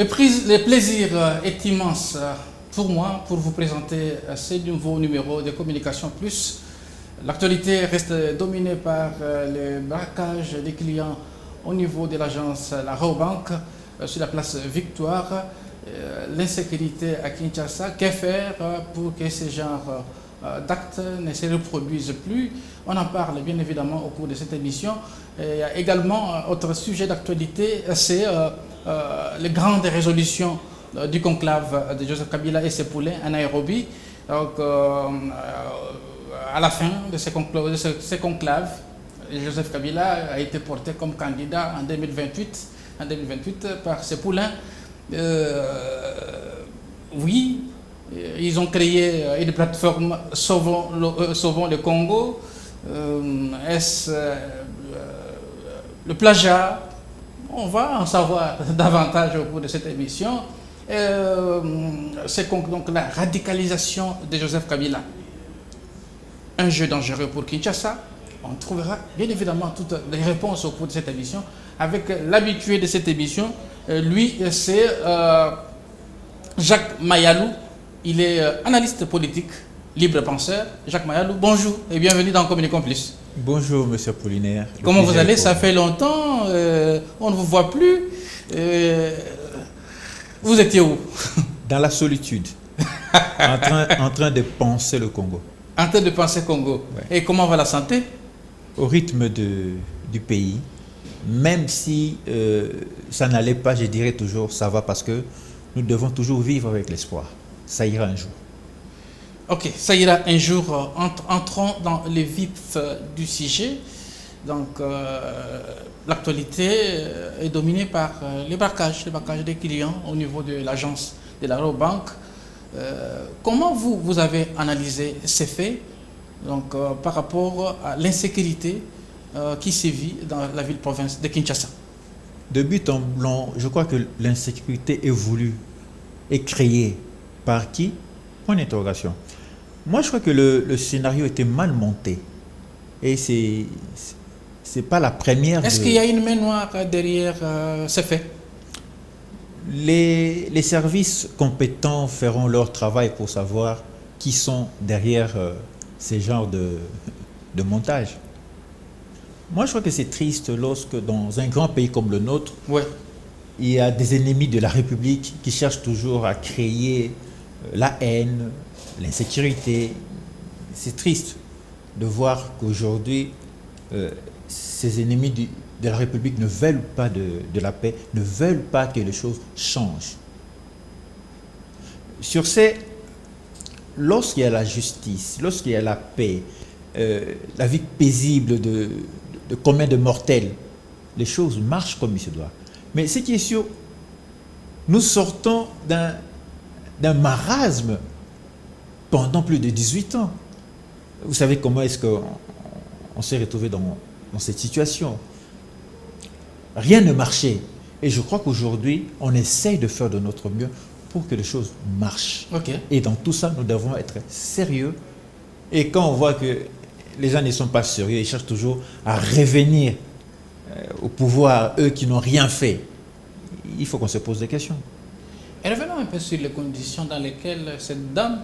Le plaisir est immense pour moi pour vous présenter ce nouveau numéro de Communication Plus. L'actualité reste dominée par le braquage des clients au niveau de l'agence La Rabobank sur la place Victoire. L'insécurité à Kinshasa, que faire pour que ce genre d'actes ne se reproduisent plus? On en parle bien évidemment au cours de cette émission. Il y a également autre sujet d'actualité, c'est les grandes résolutions du conclave de Joseph Kabila et ses poulains à Nairobi. Donc, à la fin de ces conclaves, Joseph Kabila a été porté comme candidat en 2028 par ses poulains. Oui, ils ont créé une plateforme Sauvons le Congo. Est-ce le plagiat? On va en savoir davantage au cours de cette émission. C'est donc la radicalisation de Joseph Kabila. Un jeu dangereux pour Kinshasa. On trouvera bien évidemment toutes les réponses au cours de cette émission avec l'habitué de cette émission. Lui, c'est Jacques Mayalou. Il est analyste politique, libre penseur. Jacques Mayalou, bonjour et bienvenue dans Communication Plus. Bonjour, monsieur Apollinaire. Comment vous allez? Ça fait longtemps, on ne vous voit plus. Vous étiez où? Dans la solitude, en train de penser le Congo. En train de penser Congo. Ouais. Et comment va la santé? Au rythme du pays, même si ça n'allait pas, je dirais toujours ça va parce que nous devons toujours vivre avec l'espoir. Ça ira un jour. Ok, ça ira un jour. Entrons dans le vif du sujet. Donc, l'actualité est dominée par les braquages des clients au niveau de l'agence de la Rabobank. Comment vous avez analysé ces faits donc, par rapport à l'insécurité qui sévit dans la ville-province de Kinshasa? De but en blanc, je crois que l'insécurité est voulue et créée par qui? Point d'interrogation. Moi, je crois que le scénario était mal monté. Et c'est pas la première. Est-ce qu'il y a une main noire derrière ces faits? Les services compétents feront leur travail pour savoir qui sont derrière ces genres de montage. Moi, je crois que c'est triste lorsque dans un grand pays comme le nôtre, ouais, il y a des ennemis de la République qui cherchent toujours à créer la haine, l'insécurité. C'est triste de voir qu'aujourd'hui, ces ennemis de la République ne veulent pas de la paix, ne veulent pas que les choses changent. Sur ces, lorsqu'il y a la justice, lorsqu'il y a la paix, la vie paisible de combien de mortels, les choses marchent comme il se doit. Mais ce qui est sûr, nous sortons d'un marasme pendant plus de 18 ans. Vous savez comment est-ce qu'on s'est retrouvé dans cette situation? Rien ne marchait. Et je crois qu'aujourd'hui, on essaye de faire de notre mieux pour que les choses marchent. Okay. Et dans tout ça, nous devons être sérieux. Et quand on voit que les gens ne sont pas sérieux, ils cherchent toujours à revenir au pouvoir, eux qui n'ont rien fait, il faut qu'on se pose des questions. Et revenons un peu sur les conditions dans lesquelles cette dame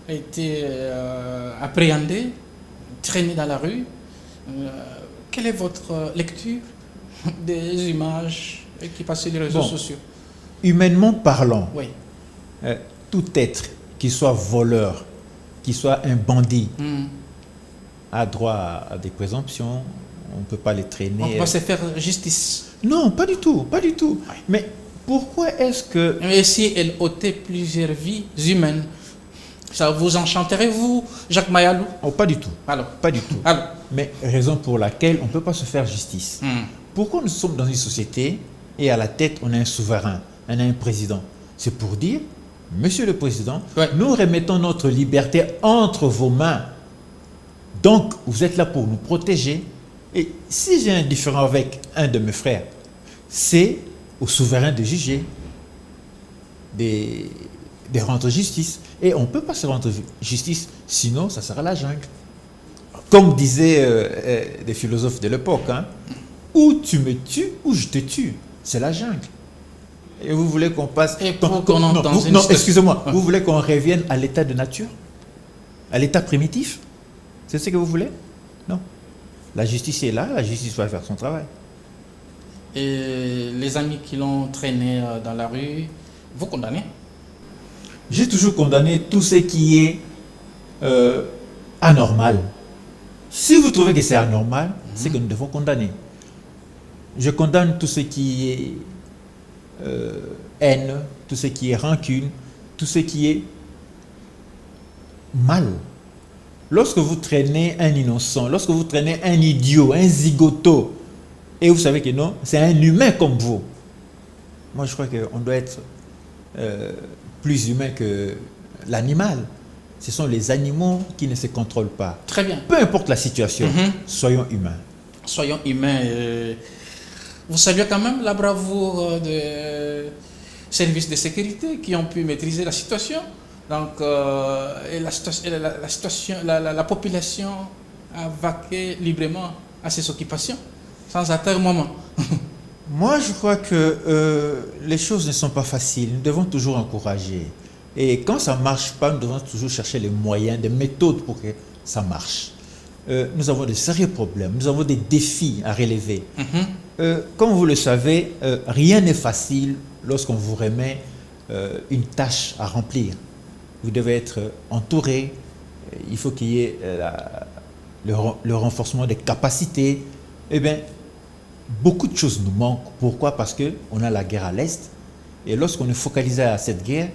a été appréhendée, traînée dans la rue. Quelle est votre lecture des images qui passent sur les réseaux sociaux? Humainement parlant, oui. Tout être qui soit voleur, qui soit un bandit, a droit à des présomptions. On ne peut pas les traîner. On va se faire justice. Non, pas du tout, pas du tout. Oui. Mais pourquoi est-ce que... Mais si elle ôtait plusieurs vies humaines, ça vous enchanterait, vous, Jacques Mayalou? Oh, pas du tout. Alors. Pas du tout. Alors. Mais raison pour laquelle on ne peut pas se faire justice. Pourquoi nous sommes dans une société et à la tête, on a un souverain, on a un président? C'est pour dire, monsieur le président, ouais, nous remettons notre liberté entre vos mains. Donc, vous êtes là pour nous protéger. Et si j'ai un différend avec un de mes frères, c'est au souverain de juger, de rendre justice. Et on ne peut pas se rendre justice, sinon ça sera la jungle. Comme disaient des philosophes de l'époque, hein, ou tu me tues ou je te tue. C'est la jungle. Et vous voulez qu'on passe... Et pour qu'on entre dans une non, situation- excusez-moi. Vous voulez qu'on revienne à l'état de nature? À l'état primitif? C'est ce que vous voulez? Non. La justice est là, la justice va faire son travail. Et les amis qui l'ont traîné dans la rue, vous condamnez? J'ai toujours condamné tout ce qui est anormal. Si vous trouvez que c'est anormal, c'est que nous devons condamner. Je condamne tout ce qui est haine, tout ce qui est rancune, tout ce qui est mal. Lorsque vous traînez un innocent, lorsque vous traînez un idiot, un zigoto, et vous savez que non, c'est un humain comme vous. Moi, je crois qu'on doit être plus humain que l'animal. Ce sont les animaux qui ne se contrôlent pas. Très bien. Peu importe la situation, soyons humains. Soyons humains. Vous saluez quand même la bravoure des services de sécurité qui ont pu maîtriser la situation. Donc, et la population a vaqué librement à ses occupations, sans atermoiement. Moi, je crois que les choses ne sont pas faciles. Nous devons toujours encourager. Et quand ça ne marche pas, nous devons toujours chercher les moyens, des méthodes pour que ça marche. Nous avons de sérieux problèmes, nous avons des défis à relever. Comme vous le savez, rien n'est facile lorsqu'on vous remet une tâche à remplir. Vous devez être entouré, il faut qu'il y ait le renforcement des capacités. Eh bien, beaucoup de choses nous manquent. Pourquoi? Parce qu'on a la guerre à l'Est. Et lorsqu'on est focalisé à cette guerre,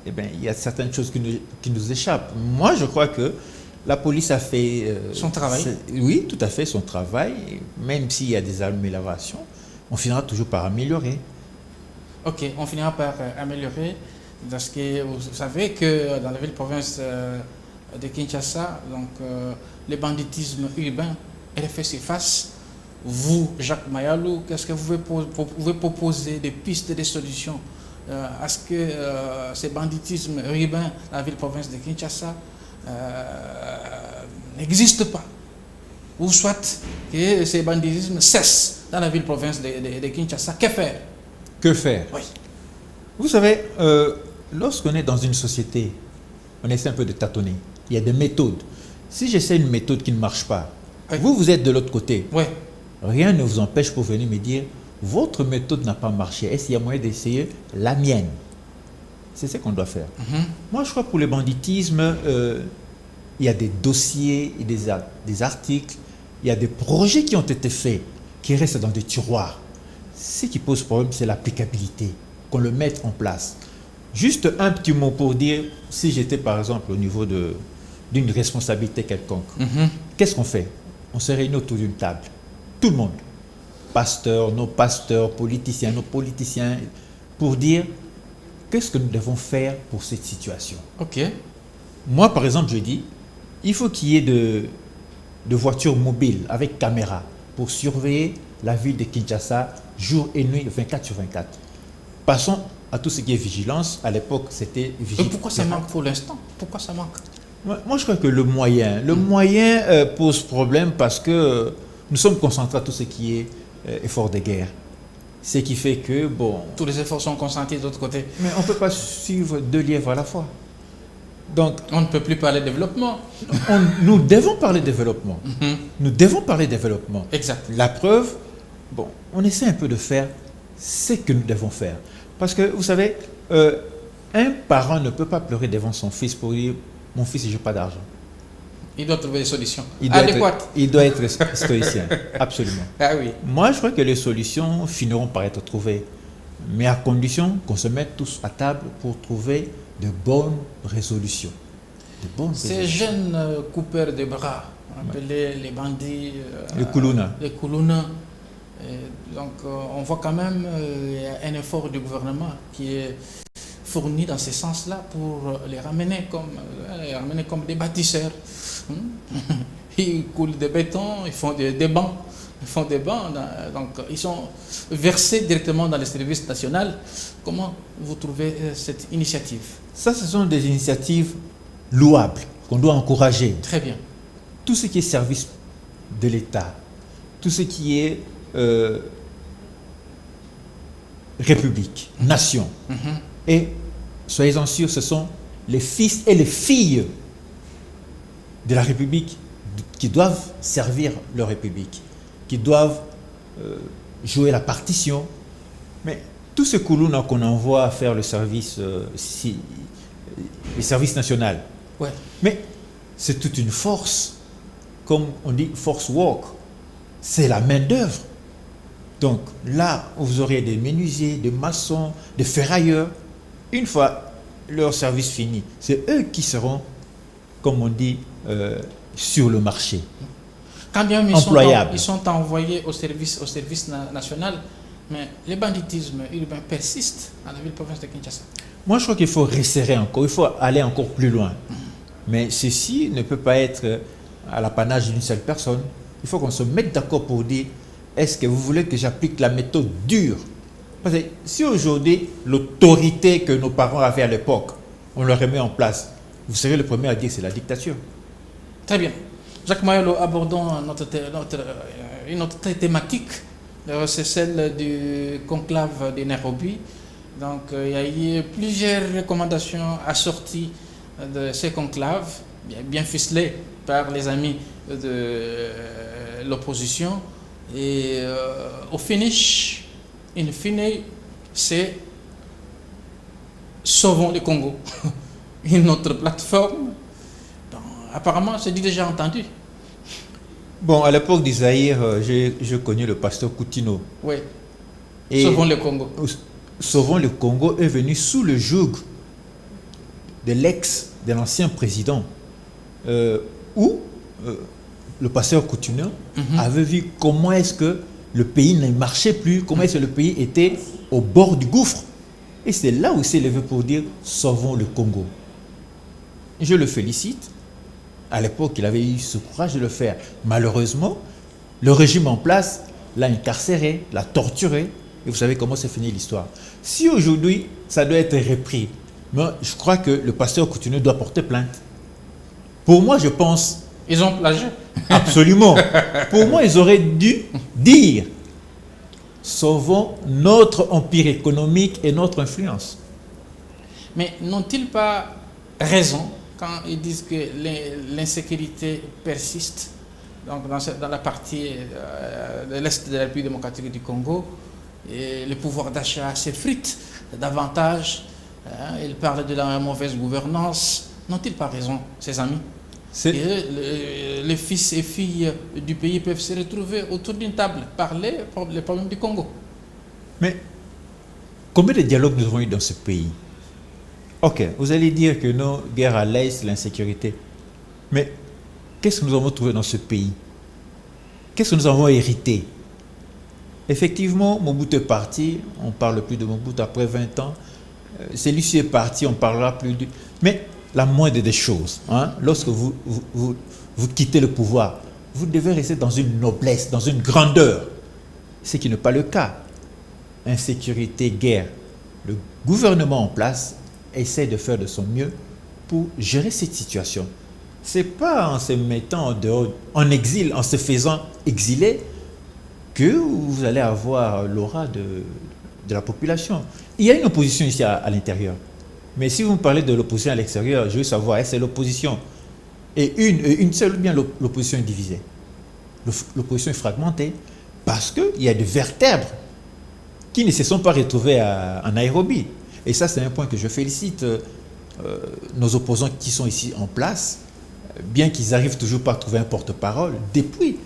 eh bien, il y a certaines choses qui nous échappent. Moi, je crois que la police a fait... son travail. Oui, tout à fait, son travail. Même s'il y a des améliorations, on finira toujours par améliorer. Ok, on finira par améliorer. Parce que vous savez que dans la ville-province de Kinshasa, donc, le banditisme urbain est fait surface. Vous, Jacques Mayalou, qu'est-ce que vous pouvez proposer des pistes, des solutions à ce que ce banditisme urbain dans la ville-province de Kinshasa n'existe pas? Ou soit que ce banditisme cesse dans la ville-province de Kinshasa. Que faire? Que faire? Oui. Vous savez, lorsqu'on est dans une société, on essaie un peu de tâtonner. Il y a des méthodes. Si j'essaie une méthode qui ne marche pas, Oui. vous êtes de l'autre côté. Oui. Rien ne vous empêche pour venir me dire, votre méthode n'a pas marché. Est-ce qu'il y a moyen d'essayer la mienne? C'est ce qu'on doit faire. Moi, je crois que pour le banditisme, il y a des dossiers, des articles, il y a des projets qui ont été faits, qui restent dans des tiroirs. Ce qui pose problème, c'est l'applicabilité, qu'on le mette en place. Juste un petit mot pour dire, si j'étais par exemple au niveau d'une responsabilité quelconque, qu'est-ce qu'on fait? On se réunit autour d'une table, tout le monde, pasteurs, nos politiciens, pour dire qu'est-ce que nous devons faire pour cette situation. Ok. Moi, par exemple, je dis, il faut qu'il y ait de voitures mobiles avec caméra pour surveiller la ville de Kinshasa jour et nuit, 24 sur 24. Passons à tout ce qui est vigilance. À l'époque, c'était vigilance. Et pourquoi ça manque pour l'instant? Pourquoi ça manque? Moi, je crois que le moyen pose problème parce que nous sommes concentrés à tout ce qui est effort de guerre. Ce qui fait que, bon... Tous les efforts sont consentis de l'autre côté. Mais on ne peut pas suivre deux lièvres à la fois. Donc, on ne peut plus parler de développement. Nous devons parler développement. Nous devons parler développement. Exact. La preuve, bon, on essaie un peu de faire ce que nous devons faire. Parce que, vous savez, un parent ne peut pas pleurer devant son fils pour dire « Mon fils, je n'ai pas d'argent ». Il doit trouver des solutions adéquates. Il doit être stoïcien, absolument. Ah oui. Moi, je crois que les solutions finiront par être trouvées, mais à condition qu'on se mette tous à table pour trouver de bonnes résolutions. Ces jeunes coupeurs de bras, appelés les bandits, les Koulouna. Les Koulouna. Donc, on voit quand même un effort du gouvernement qui est fourni dans ce sens-là pour les ramener comme des bâtisseurs. Ils coulent des bétons, ils font des bancs. Donc ils sont versés directement dans le service national. Comment vous trouvez cette initiative? Ça, ce sont des initiatives louables qu'on doit encourager. Très bien. Tout ce qui est service de l'État, tout ce qui est république, nation. Et soyez-en sûrs, ce sont les fils et les filles de la République qui doivent servir leur République, qui doivent jouer la partition. Mais tout ce Koulouna qu'on envoie faire le service national, Ouais. mais c'est toute une force, comme on dit, force work. C'est la main-d'œuvre. Donc là, vous aurez des menuisiers, des maçons, des ferrailleurs. Une fois leur service fini, c'est eux qui seront, comme on dit, sur le marché. Quand bien même Employables. ils sont envoyés au service national, mais le banditisme urbain persiste dans la ville-province de Kinshasa. Moi, je crois qu'il faut resserrer encore, il faut aller encore plus loin. Mais ceci ne peut pas être à l'apanage d'une seule personne. Il faut qu'on se mette d'accord pour dire, est-ce que vous voulez que j'applique la méthode dure? Parce que si aujourd'hui, l'autorité que nos parents avaient à l'époque, on le remet en place, vous serez le premier à dire que c'est la dictature. Très bien. Jacques Mayolo, abordons une autre thématique, c'est celle du conclave de Nairobi. Donc, il y a eu plusieurs recommandations assorties de ces conclaves, bien ficelées par les amis de l'opposition. Et au finish, in fine, c'est Sauvons le Congo, une autre plateforme. Donc, apparemment, c'est déjà entendu. Bon, à l'époque d'Isaïr, j'ai connu le pasteur Coutinho. Oui. Et Sauvons le Congo. Sauvons le Congo est venu sous le joug de l'ancien président, où le pasteur Coutinho avait vu comment est-ce que le pays ne marchait plus, comment est-ce que le pays était au bord du gouffre. Et c'est là où il s'est levé pour dire « Sauvons le Congo ». Je le félicite. À l'époque, il avait eu ce courage de le faire. Malheureusement, le régime en place l'a incarcéré, l'a torturé. Et vous savez comment s'est finie l'histoire. Si aujourd'hui, ça doit être repris, moi, je crois que le pasteur Coutinho doit porter plainte. Pour moi, je pense... Ils ont plagié. Absolument. Pour moi, ils auraient dû dire « Sauvons notre empire économique et notre influence ». Mais n'ont-ils pas raison quand ils disent que l'insécurité persiste donc dans la partie de l'Est de la République démocratique du Congo, et le pouvoir d'achat s'effrite davantage, ils parlent de la mauvaise gouvernance. N'ont-ils pas raison, ces amis? Et les fils et filles du pays peuvent se retrouver autour d'une table, parler les problèmes du Congo. Mais combien de dialogues nous avons eu dans ce pays? Ok, vous allez dire que nos guerres à l'Est, l'insécurité. Mais qu'est-ce que nous avons trouvé dans ce pays? Qu'est-ce que nous avons hérité? Effectivement, Mobutu est parti, on ne parle plus de Mobutu après 20 ans. Celui-ci est parti, on ne parlera plus de... Mais la moindre des choses, lorsque vous quittez le pouvoir, vous devez rester dans une noblesse, dans une grandeur. Ce qui n'est pas le cas. Insécurité, guerre. Le gouvernement en place essaie de faire de son mieux pour gérer cette situation. Ce n'est pas en se mettant en dehors, en exil, en se faisant exiler, que vous allez avoir l'aura de la population. Il y a une opposition ici à l'intérieur. Mais si vous me parlez de l'opposition à l'extérieur, je veux savoir, est-ce que c'est l'opposition et une seule ou bien l'opposition est divisée? L'opposition est fragmentée parce qu'il y a des vertèbres qui ne se sont pas retrouvées en Nairobi. Et ça, c'est un point que je félicite nos opposants qui sont ici en place, bien qu'ils n'arrivent toujours pas à trouver un porte-parole depuis.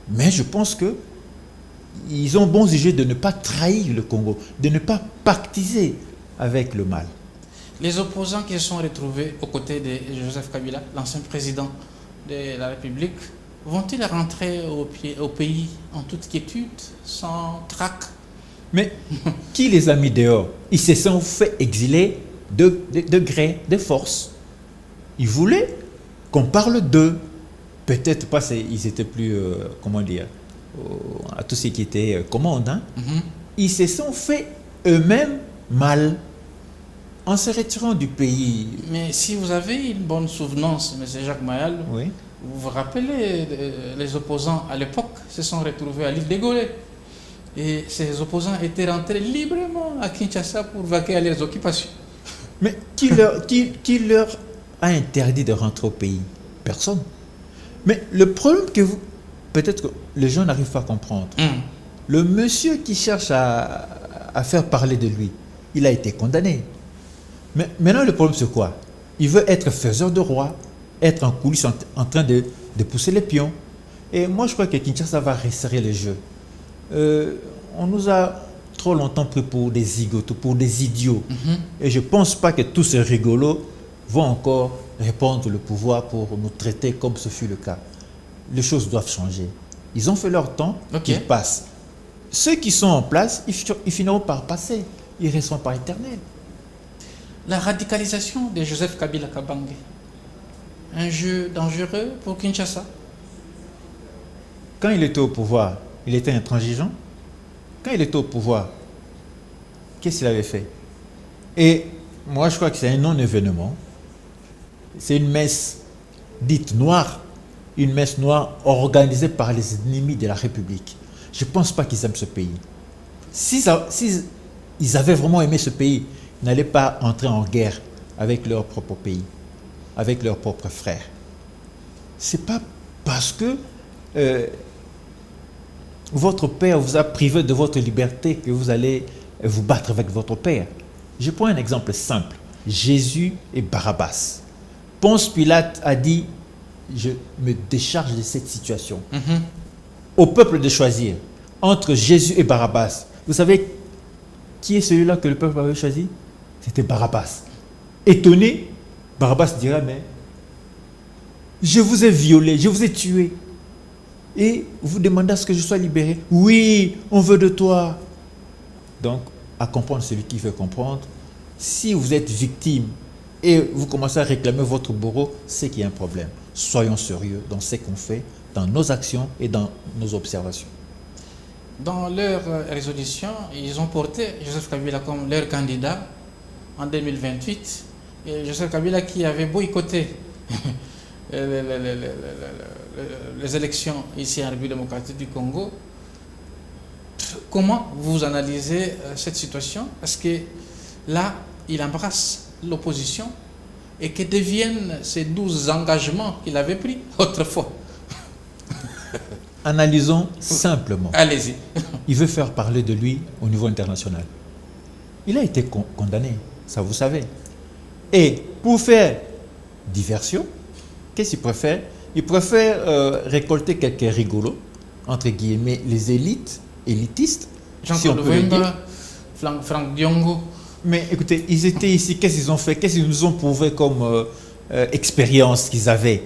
Mais je pense qu'ils ont bon sujet de ne pas trahir le Congo, de ne pas pactiser avec le mal. Les opposants qui se sont retrouvés aux côtés de Joseph Kabila, l'ancien président de la République, vont-ils rentrer au pays en toute quiétude, sans trac? Mais qui les a mis dehors? Ils se sont fait exiler de gré, de force. Ils voulaient qu'on parle d'eux. Peut-être pas, ils étaient plus, comment dire, à tout ce qui était commande. Ils se sont fait eux-mêmes mal en se retirant du pays. Mais si vous avez une bonne souvenance, M. Jacques Mayal, oui. Vous vous rappelez, les opposants à l'époque se sont retrouvés à l'île de Gaulle. Et ses opposants étaient rentrés librement à Kinshasa pour vaquer à leurs occupations. Mais qui leur a interdit de rentrer au pays? Personne. Mais le problème peut-être que les gens n'arrivent pas à comprendre. Le monsieur qui cherche à faire parler de lui, il a été condamné. Mais maintenant, le problème, c'est quoi? Il veut être faiseur de roi, être en coulisses en train de pousser les pions. Et moi, je crois que Kinshasa va resserrer le jeu. On nous a trop longtemps pris pour des zigotos, pour des idiots. Et je ne pense pas que tous ces rigolos vont encore répondre le pouvoir pour nous traiter comme ce fut le cas. Les choses doivent changer. Ils ont fait leur temps, ils passent. Ceux qui sont en place, ils finiront par passer. Ils ne resteront pas éternels. La radicalisation de Joseph Kabila Kabange, un jeu dangereux pour Kinshasa. Quand il était au pouvoir, il était intransigeant. Quand il était au pouvoir, qu'est-ce qu'il avait fait? Et moi, je crois que c'est un non-événement. C'est une messe dite noire, une messe noire organisée par les ennemis de la République. Je ne pense pas qu'ils aiment ce pays. S'ils avaient vraiment aimé ce pays, ils n'allaient pas entrer en guerre avec leur propre pays, avec leurs propres frères. Ce n'est pas parce que votre père vous a privé de votre liberté que vous allez vous battre avec votre père. Je prends un exemple simple. Jésus et Barabbas. Ponce Pilate a dit, je me décharge de cette situation. Au peuple de choisir entre Jésus et Barabbas. Vous savez qui est celui-là que le peuple avait choisi? C'était Barabbas. Étonné, Barabbas dira, mais je vous ai violé, je vous ai tué. Et vous demandez à ce que je sois libéré. Oui, on veut de toi. Donc, à comprendre celui qui veut comprendre. Si vous êtes victime et vous commencez à réclamer votre bourreau, c'est qu'il y a un problème. Soyons sérieux dans ce qu'on fait, dans nos actions et dans nos observations. Dans leur résolution, ils ont porté Joseph Kabila comme leur candidat en 2028. Et Joseph Kabila qui avait boycotté les élections ici en République démocratique du Congo. Comment vous analysez cette situation? Parce que là, il embrasse l'opposition et que deviennent ces 12 engagements qu'il avait pris autrefois. Analysons simplement. Allez-y. Il veut faire parler de lui au niveau international. Il a été condamné, ça vous savez. Et pour faire diversion, qu'est-ce qu'il préfère? Il préfère récolter quelques rigolos, entre guillemets, les élitistes. Jean-Claude Wemba, Franck Diongo. Mais écoutez, ils étaient ici, qu'est-ce qu'ils ont fait? Qu'est-ce qu'ils nous ont prouvé comme expérience qu'ils avaient?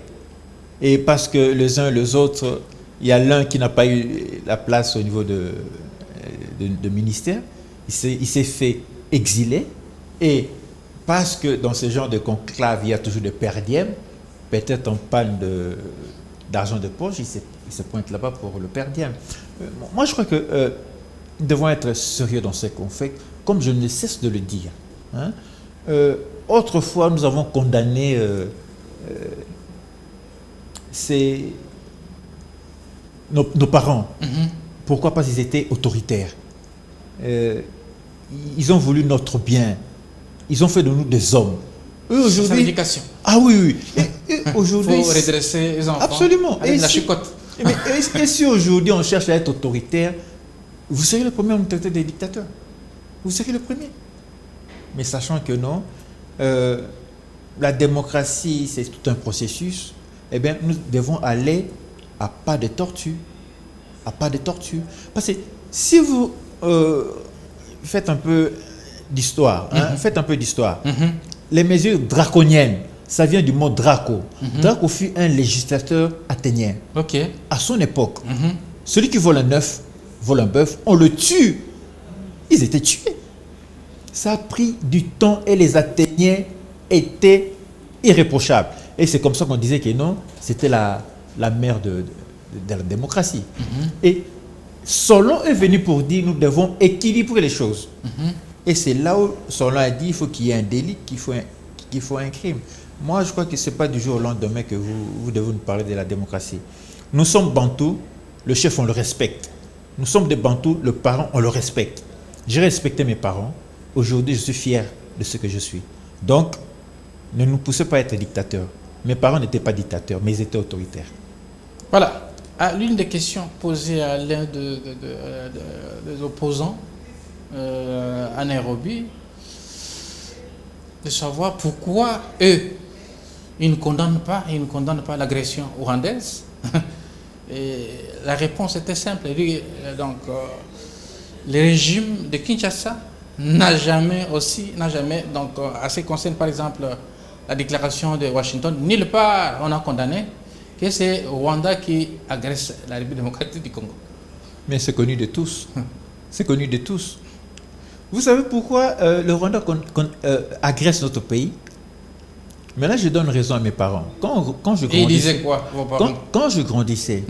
Et parce que les uns et les autres, il y a l'un qui n'a pas eu la place au niveau de ministère, il s'est fait exiler. Et parce que dans ce genre de conclave, il y a toujours des perdièmes, peut-être en panne d'argent de poche, il se pointe là-bas pour le perdiem. Moi, je crois que nous devons être sérieux dans ce qu'on fait, comme je ne cesse de le dire. Hein. Autrefois, nous avons condamné nos parents. Pourquoi? Parce qu'ils étaient autoritaires. Ils ont voulu notre bien. Ils ont fait de nous des hommes. Eux, aujourd'hui, c'est l'éducation. Ah oui, oui. Et aujourd'hui, il faut redresser les enfants. Absolument. Avec la chicotte. Et si aujourd'hui on cherche à être autoritaire, vous serez le premier à nous traiter des dictateurs. Vous serez le premier. Mais sachant que non, la démocratie, c'est tout un processus, eh bien, nous devons aller à pas de tortue. À pas de tortue. Parce que si vous faites un peu d'histoire, faites un peu d'histoire, les mesures draconiennes, ça vient du mot Draco. Draco fut un législateur athénien. À son époque, celui qui vole un œuf, vole un bœuf, on le tue. Ils étaient tués. Ça a pris du temps et les Athéniens étaient irréprochables. Et c'est comme ça qu'on disait que non, c'était la mère de la démocratie. Et Solon est venu pour dire nous devons équilibrer les choses. Et c'est là où Solon a dit il faut qu'il y ait un délit, qu'il faut un crime. Moi, je crois que ce n'est pas du jour au lendemain que vous devez nous parler de la démocratie. Nous sommes bantous, le chef, on le respecte. Nous sommes des Bantous, le parent, on le respecte. J'ai respecté mes parents. Aujourd'hui, je suis fier de ce que je suis. Donc, ne nous poussez pas à être dictateurs. Mes parents n'étaient pas dictateurs, mais ils étaient autoritaires. Voilà. L'une des questions posées à l'un des opposants à Nairobi, de savoir pourquoi eux, ils ne condamnent pas l'agression rwandaise. Et la réponse était simple. Donc, le régime de Kinshasa n'a jamais, donc, à ce qui concerne par exemple la déclaration de Washington, nulle part on a condamné que c'est Rwanda qui agresse la République démocratique du Congo. Mais c'est connu de tous. C'est connu de tous. Vous savez pourquoi le Rwanda agresse notre pays? Mais là, je donne raison à mes parents. Quand je grandissais, et ils disaient quoi, vos parents? Quand je grandissais,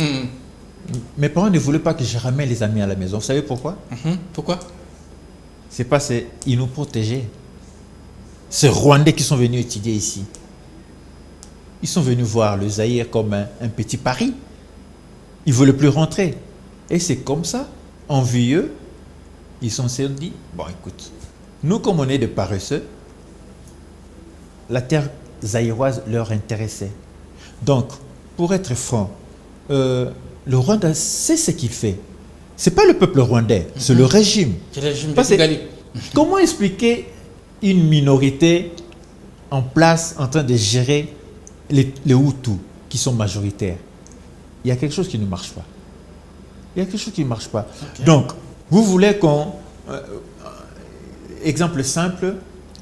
mes parents ne voulaient pas que je ramène les amis à la maison. Vous savez pourquoi? Pourquoi? C'est parce qu'ils nous protégeaient. Ces Rwandais qui sont venus étudier ici, ils sont venus voir le Zaïre comme un petit Paris. Ils ne voulaient plus rentrer. Et c'est comme ça, envieux, ils sont dit, bon écoute, nous comme on est des paresseux, la terre zaïroise leur intéressait. Donc, pour être franc, le Rwanda sait ce qu'il fait. Ce n'est pas le peuple rwandais, c'est le régime. C'est le régime de Kigali. Comment expliquer une minorité en place en train de gérer les Hutus qui sont majoritaires? Il y a quelque chose qui ne marche pas. Il y a quelque chose qui ne marche pas. Okay. Donc, vous voulez qu'on... exemple simple,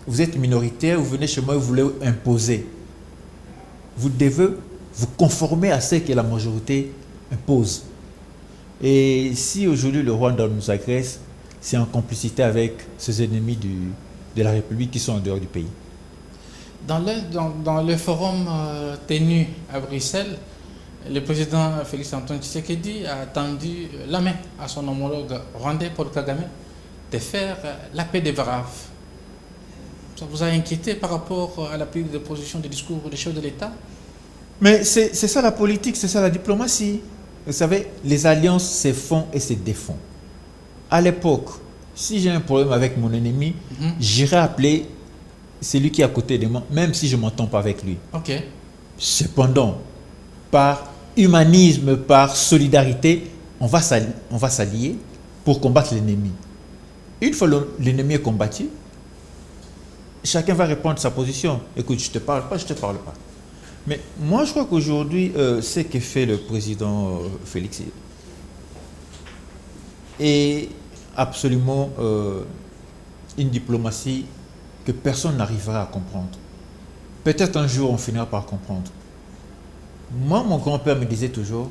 vous êtes minoritaire, vous venez chez moi, vous voulez imposer. Vous devez vous conformer à ce que la majorité impose. Et si aujourd'hui le Rwanda nous agresse, c'est en complicité avec ses ennemis de la République qui sont en dehors du pays. Dans le forum tenu à Bruxelles, le président Félix Antoine Tshisekedi a tendu la main à son homologue rwandais Paul Kagame de faire la paix des braves. Ça vous a inquiété par rapport à la prise de position des discours des chefs de l'État? Mais c'est ça la politique, c'est ça la diplomatie. Vous savez, les alliances se font et se défont. À l'époque, si j'ai un problème avec mon ennemi, j'irai appeler celui qui est à côté de moi, même si je ne m'entends pas avec lui. Okay. Cependant, par humanisme, par solidarité, on va s'allier pour combattre l'ennemi. Une fois l'ennemi est combattu, chacun va répondre sa position. Écoute, je ne te parle pas, je ne te parle pas. Mais moi, je crois qu'aujourd'hui, ce que fait le président Félix est absolument une diplomatie que personne n'arrivera à comprendre. Peut-être un jour, on finira par comprendre. Moi, mon grand-père me disait toujours,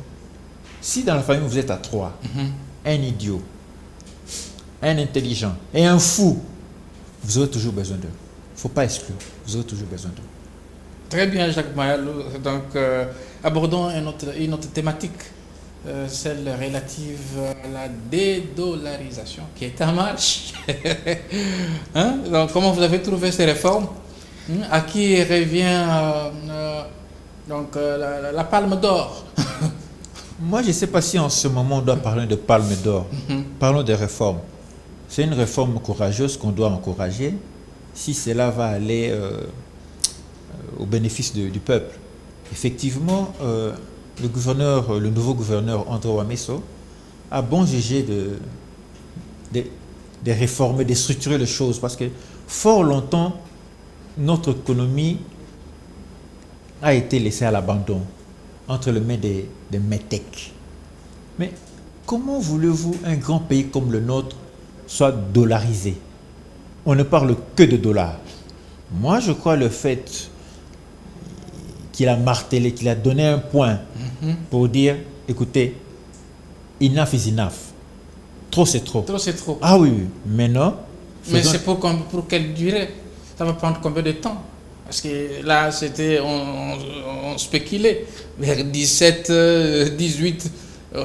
si dans la famille, vous êtes à 3, un idiot, un intelligent et un fou, vous aurez toujours besoin d'eux. Il ne faut pas exclure, vous aurez toujours besoin d'eux. Très bien, Jacques Mayalo. Donc, abordons une autre thématique, celle relative à la dédollarisation qui est en marche. Donc, comment vous avez trouvé ces réformes? À qui revient la palme d'or? Moi, je ne sais pas si en ce moment on doit parler de palme d'or. Parlons des réformes. C'est une réforme courageuse qu'on doit encourager si cela va aller au bénéfice du peuple. Effectivement, le nouveau gouverneur André Wameso a bon jugé de réformer, de structurer les choses parce que fort longtemps, notre économie a été laissée à l'abandon entre les mains des métèques. Mais comment voulez-vous un grand pays comme le nôtre soit dollarisé? On ne parle que de dollars. Moi, je crois le fait qu'il a martelé, qu'il a donné un point pour dire, écoutez, enough is enough. Trop, c'est trop. Trop, c'est trop. Ah oui, maintenant... Mais c'est pour quelle durée? Ça va prendre combien de temps? Parce que là, on spéculait vers 17, 18.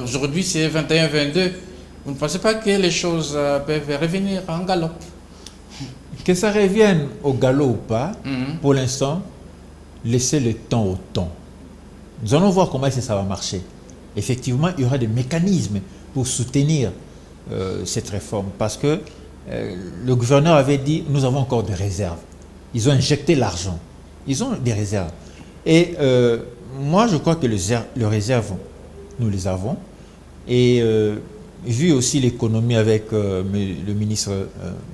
Aujourd'hui, c'est 21, 22. Vous ne pensez pas que les choses peuvent revenir en galop? Que ça revienne au galop ou pas, pour l'instant, laissez le temps au temps. Nous allons voir comment ça va marcher. Effectivement, il y aura des mécanismes pour soutenir cette réforme. Parce que le gouverneur avait dit, nous avons encore des réserves. Ils ont injecté l'argent. Ils ont des réserves. Et moi, je crois que les réserves, nous les avons. Et vu aussi l'économie avec le ministre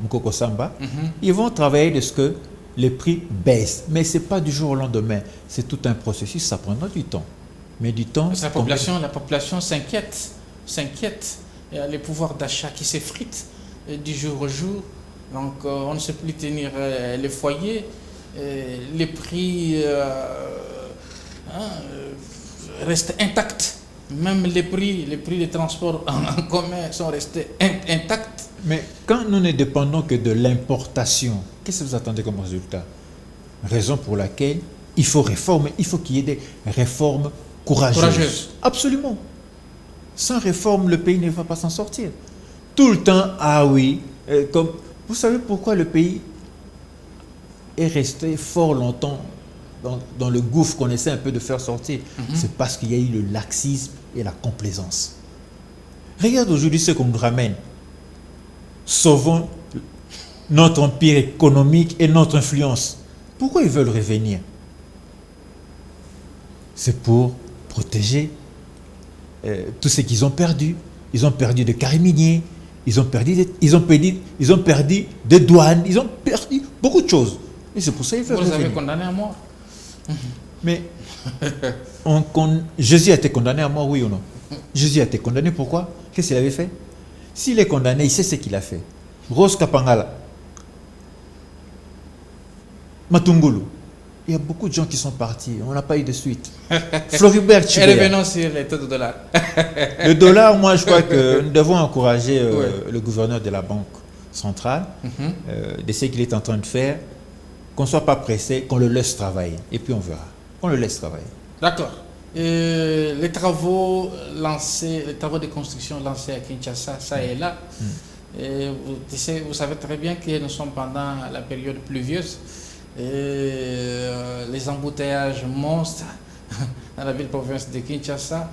Mukoko Samba, ils vont travailler de ce que les prix baissent. Mais ce n'est pas du jour au lendemain. C'est tout un processus, ça prendra du temps. Mais du temps... La population s'inquiète. Il y a les pouvoirs d'achat qui s'effritent du jour au jour. Donc on ne sait plus tenir les foyers. Les prix restent intacts. Même les prix des transports en commun sont restés intacts. Mais quand nous ne dépendons que de l'importation, qu'est-ce que vous attendez comme résultat? Raison pour laquelle il faut réformer, il faut qu'il y ait des réformes courageuses. Absolument. Sans réforme, le pays ne va pas s'en sortir. Tout le temps, ah oui, comme vous savez pourquoi le pays est resté fort longtemps dans le gouffre qu'on essaie un peu de faire sortir. C'est parce qu'il y a eu le laxisme et la complaisance. Regarde aujourd'hui ce qu'on nous ramène. Sauvons notre empire économique et notre influence. Pourquoi ils veulent revenir? C'est pour protéger tout ce qu'ils ont perdu. Ils ont perdu des carrés miniers, ils ont perdu des douanes, ils ont perdu beaucoup de choses. Et c'est pour ça qu'ils veulent revenir. Vous les avez condamnés à mort. Mais Jésus a été condamné à mort, oui ou non? Jésus a été condamné, pourquoi? Qu'est-ce qu'il avait fait? S'il est condamné, il sait ce qu'il a fait. Rose Kapangala, Matungulu, il y a beaucoup de gens qui sont partis, on n'a pas eu de suite. Floribert Chebeya. Et revenons sur les taux de dollar. Le dollar, moi je crois que nous devons encourager le gouverneur de la Banque centrale, de ce qu'il est en train de faire, qu'on ne soit pas pressé, qu'on le laisse travailler. Et puis on verra. On le laisse travailler. D'accord. Les travaux de construction lancés à Kinshasa, ça et là, et vous savez très bien que nous sommes pendant la période pluvieuse. Et les embouteillages monstres dans la ville-province de Kinshasa.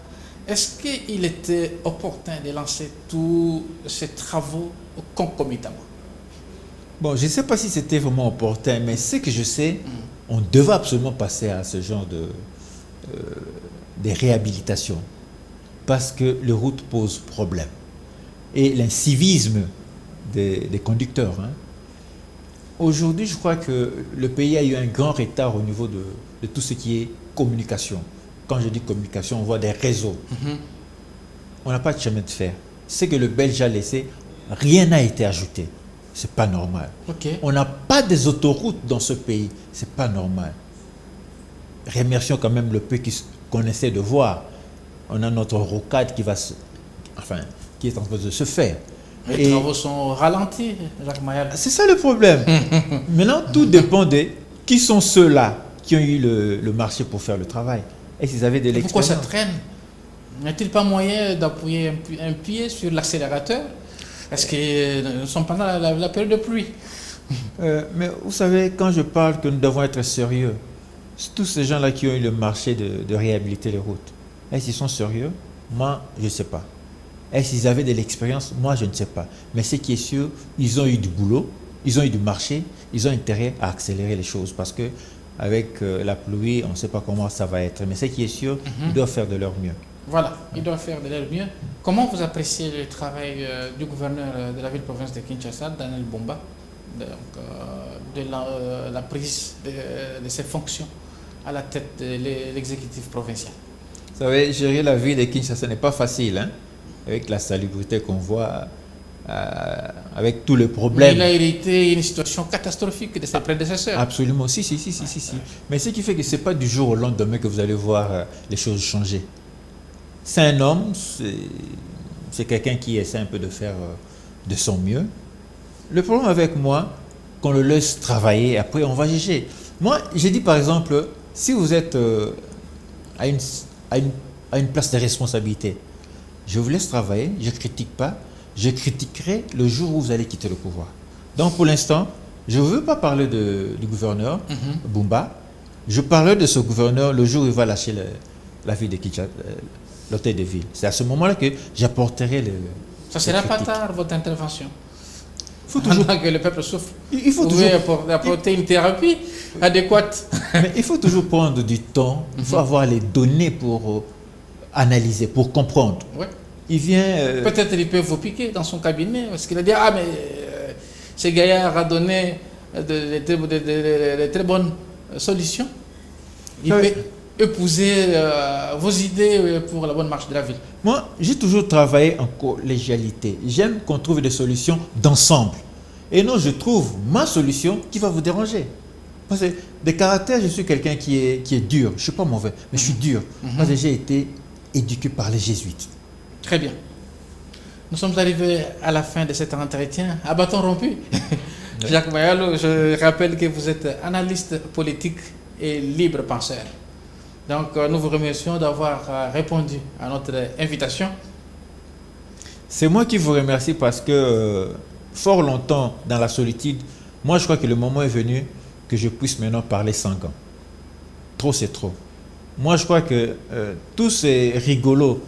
Est-ce qu'il était opportun de lancer tous ces travaux concomitamment? Bon, je ne sais pas si c'était vraiment opportun, mais ce que je sais, on devait absolument passer à ce genre de réhabilitation parce que les routes posent problème. Et l'incivisme des conducteurs. Aujourd'hui, je crois que le pays a eu un grand retard au niveau de tout ce qui est communication. Quand je dis communication, on voit des réseaux. On n'a pas de chemin de fer. Ce que le Belge a laissé, rien n'a été ajouté. C'est pas normal. On n'a pas des autoroutes dans ce pays. C'est pas normal. Remercions quand même le peu qu'on essaie de voir. On a notre rocade qui est en train de se faire. Les travaux sont ralentis, Jacques Mayal. C'est ça le problème. Maintenant, tout dépend de qui sont ceux-là qui ont eu le marché pour faire le travail. Est-ce qu'ils avaient de l'expérience? Pourquoi ça traîne? N'y-a-t-il pas moyen d'appuyer un pied sur l'accélérateur? Est-ce que nous sommes pendant la période de pluie? Mais vous savez, quand je parle que nous devons être sérieux, tous ces gens-là qui ont eu le marché de réhabiliter les routes, est-ce qu'ils sont sérieux? Moi, je ne sais pas. Est-ce qu'ils avaient de l'expérience? Moi, je ne sais pas. Mais ce qui est sûr, ils ont eu du boulot, ils ont eu du marché, ils ont intérêt à accélérer les choses parce que avec la pluie, on ne sait pas comment ça va être. Mais ce qui est sûr, ils doivent faire de leur mieux. Voilà, ils doivent faire de leur mieux. Comment vous appréciez le travail du gouverneur de la ville-province de Kinshasa, Daniel Bumba, de la prise de ses fonctions à la tête de l'exécutif provincial? Vous savez, gérer la ville de Kinshasa n'est pas facile, avec la salubrité qu'on voit, avec tous les problèmes. Mais il a hérité une situation catastrophique de ses prédécesseurs. Absolument, si. Mais ce qui fait que ce n'est pas du jour au lendemain que vous allez voir les choses changer. C'est un homme, c'est quelqu'un qui essaie un peu de faire de son mieux. Le problème avec moi, qu'on le laisse travailler, après on va juger. Moi, j'ai dit par exemple, si vous êtes à une place de responsabilité, je vous laisse travailler, je ne critique pas, je critiquerai le jour où vous allez quitter le pouvoir. Donc pour l'instant, je ne veux pas parler du gouverneur Bumba, je parlerai de ce gouverneur le jour où il va lâcher la ville de Kinshasa. l'hôtel de ville. C'est à ce moment-là que j'apporterai le... Ça ne sera pas tard, votre intervention. Il faut toujours, Pendant que le peuple souffre. il faut Vous toujours, pouvez apporter une thérapie adéquate. mais il faut toujours prendre du temps, il faut avoir les données pour analyser, pour comprendre. Ouais. Il vient... Peut-être il peut vous piquer dans son cabinet, parce qu'il a dit, ah mais ce gaillard a donné de très bonnes solutions. Il Oui. peut épouser vos idées pour la bonne marche de la ville. Moi, j'ai toujours travaillé en collégialité. J'aime qu'on trouve des solutions d'ensemble. Et non, je trouve ma solution qui va vous déranger. Parce que de caractère, je suis quelqu'un qui est dur. Je ne suis pas mauvais, mais je suis dur. Parce que j'ai été éduqué par les jésuites. Très bien. Nous sommes arrivés à la fin de cet entretien à bâton rompu. Jacques Mayalo, je rappelle que vous êtes analyste politique et libre penseur. Donc, nous vous remercions d'avoir répondu à notre invitation. C'est moi qui vous remercie parce que fort longtemps dans la solitude, moi je crois que le moment est venu que je puisse maintenant parler sans gants. Trop c'est trop. Moi je crois que tous ces rigolos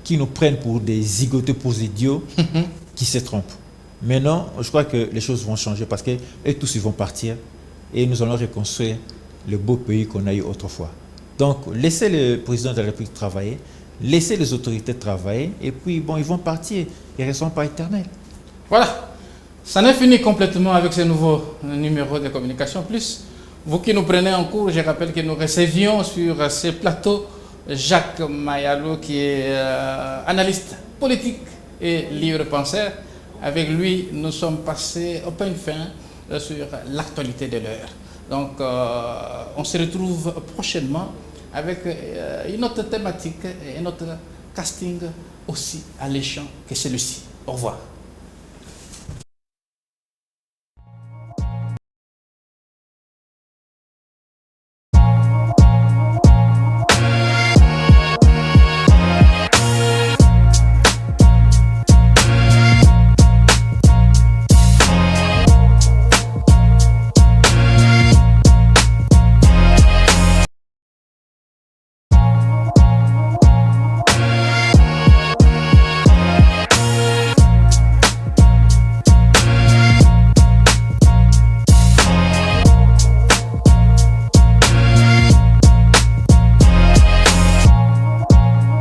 qui nous prennent pour des zigoteux, pour des idiots, qui se trompent. Maintenant, je crois que les choses vont changer parce que eux tous ils vont partir et nous allons reconstruire le beau pays qu'on a eu autrefois. Donc, laissez le président de la République travailler, laissez les autorités travailler, et puis, bon, ils vont partir, ils ne resteront pas éternels. Voilà, ça n'est fini complètement avec ce nouveau numéro de Communication Plus. Vous qui nous prenez en cours, je rappelle que nous recevions sur ce plateau Jacques Mayalo, qui est analyste politique et libre penseur. Avec lui, nous sommes passés au point fin sur l'actualité de l'heure. Donc, on se retrouve prochainement avec une autre thématique et un autre casting aussi alléchant que celui-ci. Au revoir.